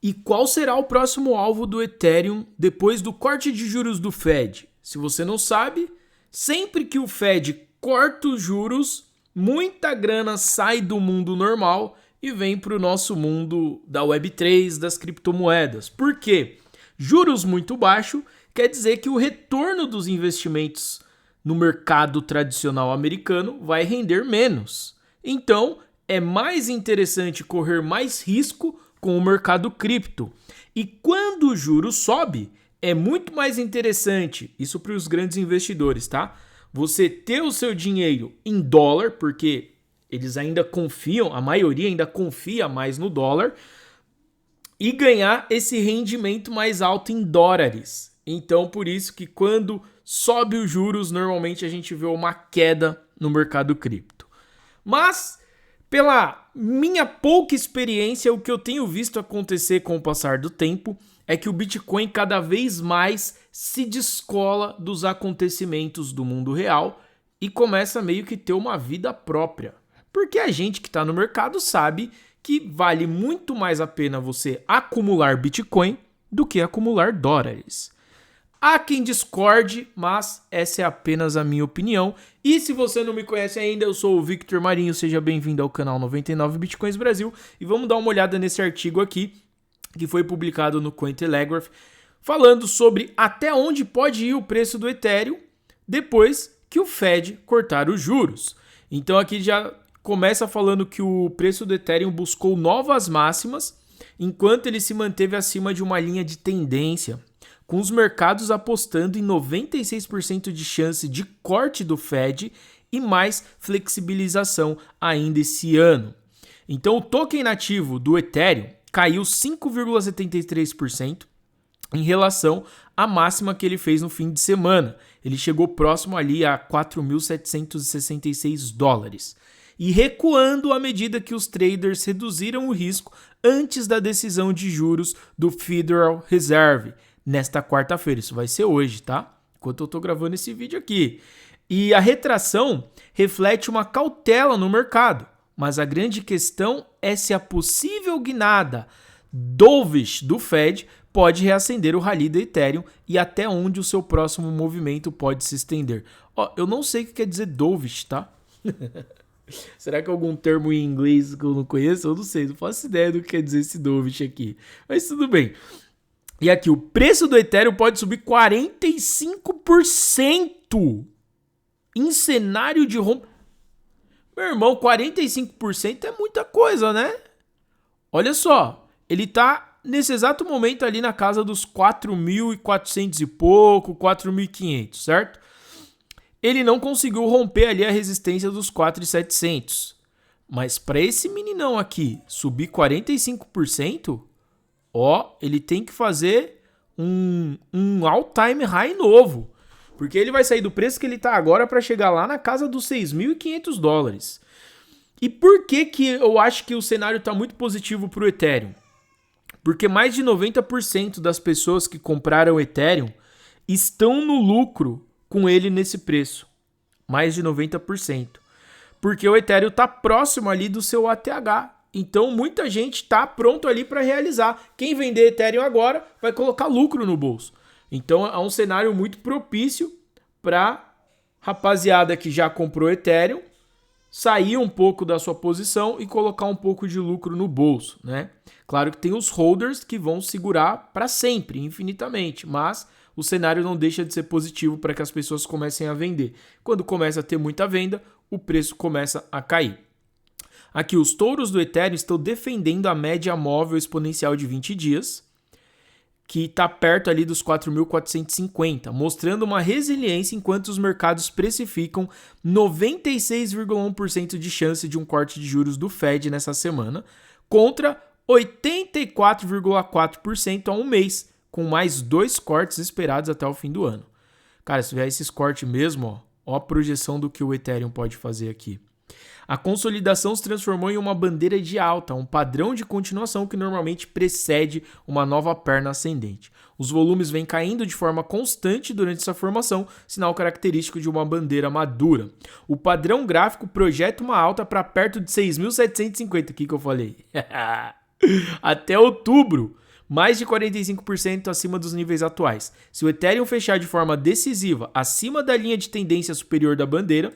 E qual será o próximo alvo do Ethereum depois do corte de juros do Fed? Se você não sabe, sempre que o Fed corta os juros, muita grana sai do mundo normal e vem para o nosso mundo da Web3, das criptomoedas. Por quê? Juros muito baixos quer dizer que o retorno dos investimentos no mercado tradicional americano vai render menos. Então, é mais interessante correr mais risco com o mercado cripto. E quando o juro sobe, é muito mais interessante, isso para os grandes investidores, tá? Você ter o seu dinheiro em dólar, porque eles ainda confiam, a maioria ainda confia mais no dólar, e ganhar esse rendimento mais alto em dólares. Então, por isso que quando sobe os juros, normalmente a gente vê uma queda no mercado cripto. Mas, pela minha pouca experiência, o que eu tenho visto acontecer com o passar do tempo é que o Bitcoin cada vez mais se descola dos acontecimentos do mundo real e começa meio que ter uma vida própria. Porque a gente que está no mercado sabe que vale muito mais a pena você acumular Bitcoin do que acumular dólares. Há quem discorde, mas essa é apenas a minha opinião. E se você não me conhece ainda, eu sou o Victor Marinho, seja bem-vindo ao canal 99 Bitcoins Brasil. E vamos dar uma olhada nesse artigo aqui, que foi publicado no Cointelegraph, falando sobre até onde pode ir o preço do Ethereum depois que o Fed cortar os juros. Então aqui já começa falando que o preço do Ethereum buscou novas máximas, enquanto ele se manteve acima de uma linha de tendência, com os mercados apostando em 96% de chance de corte do Fed e mais flexibilização ainda esse ano. Então o token nativo do Ethereum caiu 5,73% em relação à máxima que ele fez no fim de semana. Ele chegou próximo ali a 4.766 dólares. E recuando à medida que os traders reduziram o risco antes da decisão de juros do Federal Reserve, nesta quarta-feira. Isso vai ser hoje, tá? Enquanto eu tô gravando esse vídeo aqui. E a retração reflete uma cautela no mercado, mas a grande questão é se a possível guinada dovish do Fed pode reacender o rally do Ethereum e até onde o seu próximo movimento pode se estender. Ó, eu não sei o que quer dizer dovish, tá? Será que é algum termo em inglês que eu não conheço? Eu não sei, não faço ideia do que quer dizer esse dovish aqui. Mas tudo bem. E aqui, o preço do Ethereum pode subir 45% em cenário de rompimento. Meu irmão, 45% é muita coisa, né? Olha só, ele tá nesse exato momento ali na casa dos 4.400 e pouco, 4.500, certo? Ele não conseguiu romper ali a resistência dos 4.700. Mas para esse meninão aqui subir 45%, ó, ele tem que fazer um all-time high novo. Porque ele vai sair do preço que ele está agora para chegar lá na casa dos 6.500 dólares. E por que eu acho que o cenário está muito positivo para o Ethereum? Porque mais de 90% das pessoas que compraram o Ethereum estão no lucro com ele nesse preço. Mais de 90%. Porque o Ethereum está próximo ali do seu ATH. Então muita gente está pronto ali para realizar. Quem vender Ethereum agora vai colocar lucro no bolso. Então é um cenário muito propício para rapaziada que já comprou Ethereum sair um pouco da sua posição e colocar um pouco de lucro no bolso, né? Claro que tem os holders que vão segurar para sempre, infinitamente, mas o cenário não deixa de ser positivo para que as pessoas comecem a vender. Quando começa a ter muita venda, o preço começa a cair. Aqui, os touros do Ethereum estão defendendo a média móvel exponencial de 20 dias, que está perto ali dos 4.450, mostrando uma resiliência enquanto os mercados precificam 96,1% de chance de um corte de juros do Fed nessa semana, contra 84,4% a um mês, com mais 2 cortes esperados até o fim do ano. Cara, se vier esses cortes mesmo, ó a projeção do que o Ethereum pode fazer aqui. A consolidação se transformou em uma bandeira de alta, um padrão de continuação que normalmente precede uma nova perna ascendente. Os volumes vêm caindo de forma constante durante essa formação, sinal característico de uma bandeira madura. O padrão gráfico projeta uma alta para perto de 6.750, o que eu falei? Até outubro, mais de 45% acima dos níveis atuais. Se o Ethereum fechar de forma decisiva acima da linha de tendência superior da bandeira,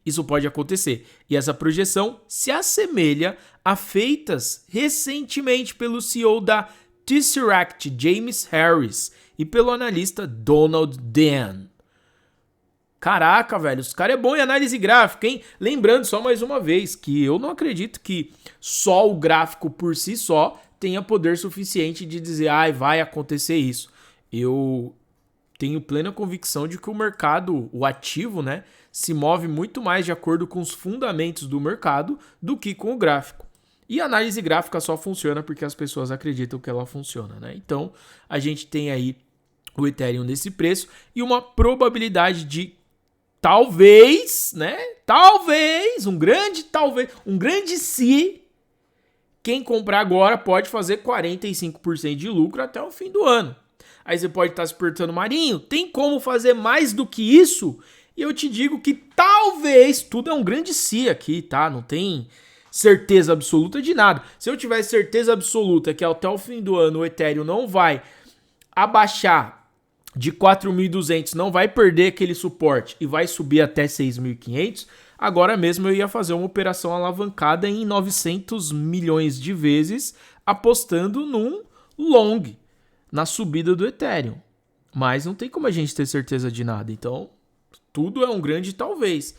isso pode acontecer. E essa projeção se assemelha a feitas recentemente pelo CEO da Tesseract, James Harris, e pelo analista Donald Dan. Caraca, velho, os caras é bom em análise gráfica, hein? Lembrando só mais uma vez que eu não acredito que só o gráfico por si só tenha poder suficiente de dizer, vai acontecer isso. Eu tenho plena convicção de que o mercado, o ativo, né, se move muito mais de acordo com os fundamentos do mercado do que com o gráfico. E a análise gráfica só funciona porque as pessoas acreditam que ela funciona, né? Então, a gente tem aí o Ethereum nesse preço e uma probabilidade de talvez, né? Talvez, um grande se, quem comprar agora pode fazer 45% de lucro até o fim do ano. Aí você pode estar se perguntando, Marinho, tem como fazer mais do que isso? E eu te digo que talvez, tudo é um grande se aqui, tá? Não tem certeza absoluta de nada. Se eu tivesse certeza absoluta que até o fim do ano o Ethereum não vai abaixar de 4.200, não vai perder aquele suporte e vai subir até 6.500, agora mesmo eu ia fazer uma operação alavancada em 900 milhões de vezes, apostando num long, na subida do Ethereum. Mas não tem como a gente ter certeza de nada, então tudo é um grande talvez.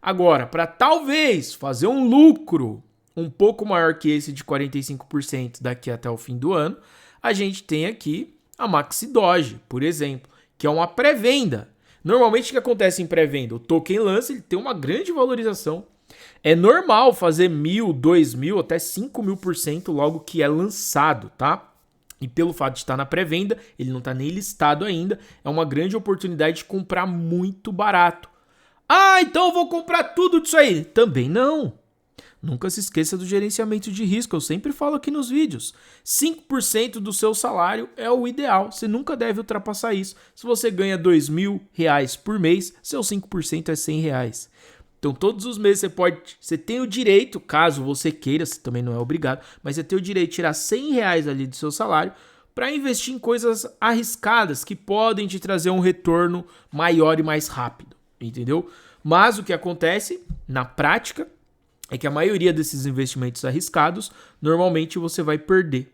Agora, para talvez fazer um lucro um pouco maior que esse de 45% daqui até o fim do ano, a gente tem aqui a Maxi Doge, por exemplo, que é uma pré-venda. Normalmente o que acontece em pré-venda? O token lança, ele tem uma grande valorização. É normal fazer 1.000, 2.000, até 5.000% logo que é lançado, tá? E pelo fato de estar na pré-venda, ele não está nem listado ainda, é uma grande oportunidade de comprar muito barato. Então eu vou comprar tudo disso aí. Também não. Nunca se esqueça do gerenciamento de risco, eu sempre falo aqui nos vídeos. 5% do seu salário é o ideal, você nunca deve ultrapassar isso. Se você ganha R$2.000 por mês, seu 5% é R$100. Então todos os meses você tem o direito, caso você queira, você também não é obrigado, mas você tem o direito de tirar R$100 ali do seu salário para investir em coisas arriscadas que podem te trazer um retorno maior e mais rápido, entendeu? Mas o que acontece na prática é que a maioria desses investimentos arriscados, normalmente você vai perder.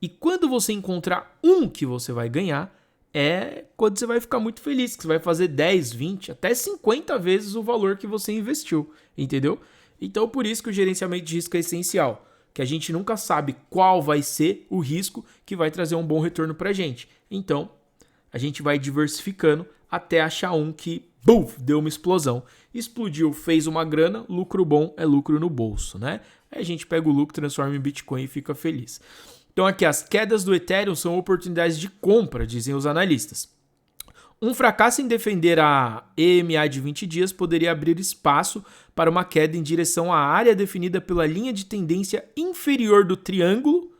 E quando você encontrar um que você vai ganhar, é quando você vai ficar muito feliz, que você vai fazer 10, 20, até 50 vezes o valor que você investiu, entendeu? Então, por isso que o gerenciamento de risco é essencial, que a gente nunca sabe qual vai ser o risco que vai trazer um bom retorno pra gente. Então, a gente vai diversificando até achar um que, deu uma explosão. Explodiu, fez uma grana, lucro bom é lucro no bolso, né? Aí a gente pega o lucro, transforma em Bitcoin e fica feliz. Então aqui, as quedas do Ethereum são oportunidades de compra, dizem os analistas. Um fracasso em defender a EMA de 20 dias poderia abrir espaço para uma queda em direção à área definida pela linha de tendência inferior do triângulo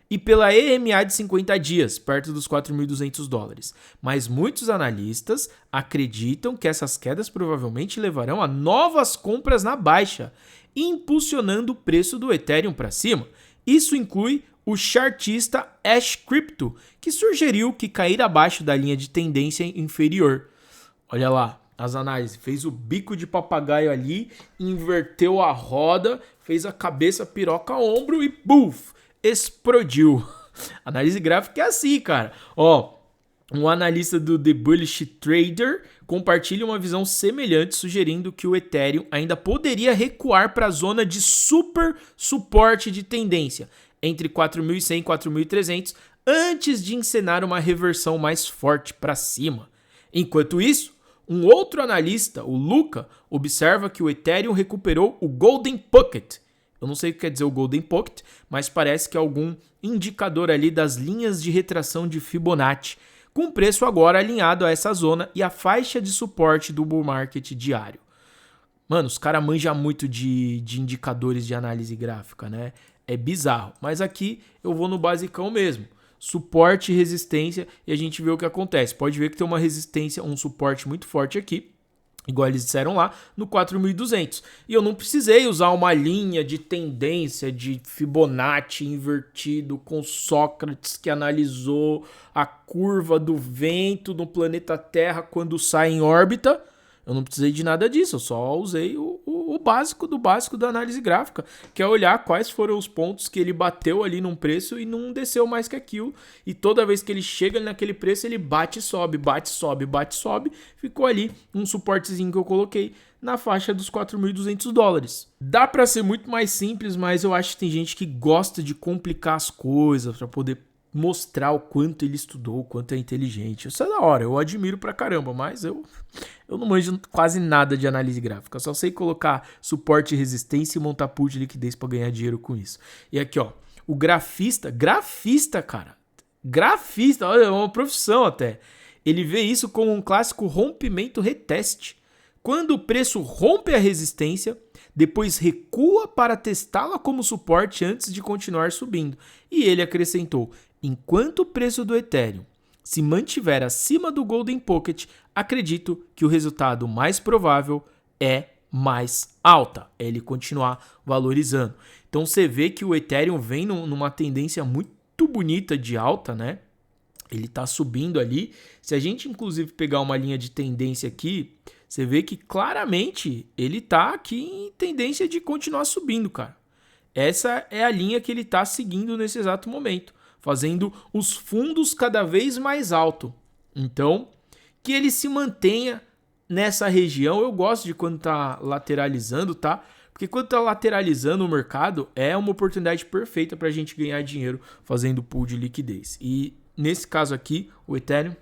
e pela EMA de 50 dias, perto dos $4.200. Mas muitos analistas acreditam que essas quedas provavelmente levarão a novas compras na baixa, impulsionando o preço do Ethereum para cima. Isso inclui o chartista Ash Crypto, que sugeriu que cair abaixo da linha de tendência inferior. Olha lá, as análises. Fez o bico de papagaio ali, inverteu a roda, fez a cabeça, piroca, ombro e buf! Explodiu. Análise gráfica é assim, cara. Um analista do The Bullish Trader compartilha uma visão semelhante, sugerindo que o Ethereum ainda poderia recuar para a zona de super suporte de tendência, entre 4.100 e 4.300, antes de encenar uma reversão mais forte para cima. Enquanto isso, um outro analista, o Luca, observa que o Ethereum recuperou o Golden Pocket. Eu não sei o que quer dizer o Golden Pocket, mas parece que é algum indicador ali das linhas de retração de Fibonacci, com o preço agora alinhado a essa zona e a faixa de suporte do bull market diário. Mano, os caras manjam muito de indicadores de análise gráfica, né? É bizarro. Mas aqui eu vou no basicão mesmo. Suporte e resistência e a gente vê o que acontece. Pode ver que tem uma resistência, um suporte muito forte aqui. igual eles disseram lá, no 4.200. E eu não precisei usar uma linha de tendência de Fibonacci invertido com Sócrates que analisou a curva do vento no planeta Terra quando sai em órbita. Eu não precisei de nada disso, eu só usei o básico do básico da análise gráfica, que é olhar quais foram os pontos que ele bateu ali num preço e não desceu mais que aquilo. E toda vez que ele chega naquele preço, ele bate e sobe, bate, sobe, bate, sobe. Ficou ali um suportezinho que eu coloquei na faixa dos 4.200 dólares. Dá para ser muito mais simples, mas eu acho que tem gente que gosta de complicar as coisas para poder mostrar o quanto ele estudou, o quanto é inteligente. Isso é da hora, eu admiro pra caramba, mas eu não manjo quase nada de análise gráfica. Eu só sei colocar suporte e resistência e montar pool de liquidez pra ganhar dinheiro com isso. E aqui, ó, o grafista, cara, grafista, olha, é uma profissão até. Ele vê isso como um clássico rompimento reteste. Quando o preço rompe a resistência, depois recua para testá-la como suporte antes de continuar subindo. E ele acrescentou: enquanto o preço do Ethereum se mantiver acima do Golden Pocket, acredito que o resultado mais provável é mais alta, é ele continuar valorizando. Então você vê que o Ethereum vem numa tendência muito bonita de alta, né? Ele está subindo ali. Se a gente inclusive pegar uma linha de tendência aqui, você vê que claramente ele está aqui em tendência de continuar subindo, cara. Essa é a linha que ele está seguindo nesse exato momento, fazendo os fundos cada vez mais alto. Então, que ele se mantenha nessa região. Eu gosto de quando está lateralizando, tá? Porque quando está lateralizando o mercado, é uma oportunidade perfeita para a gente ganhar dinheiro fazendo pool de liquidez. E nesse caso aqui, o Ethereum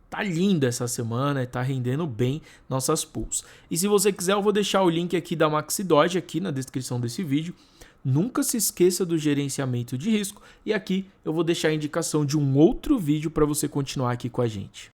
tá lindo essa semana, tá rendendo bem nossas pools. E se você quiser, eu vou deixar o link aqui da Maxidoge aqui na descrição desse vídeo. Nunca se esqueça do gerenciamento de risco. E aqui eu vou deixar a indicação de um outro vídeo para você continuar aqui com a gente.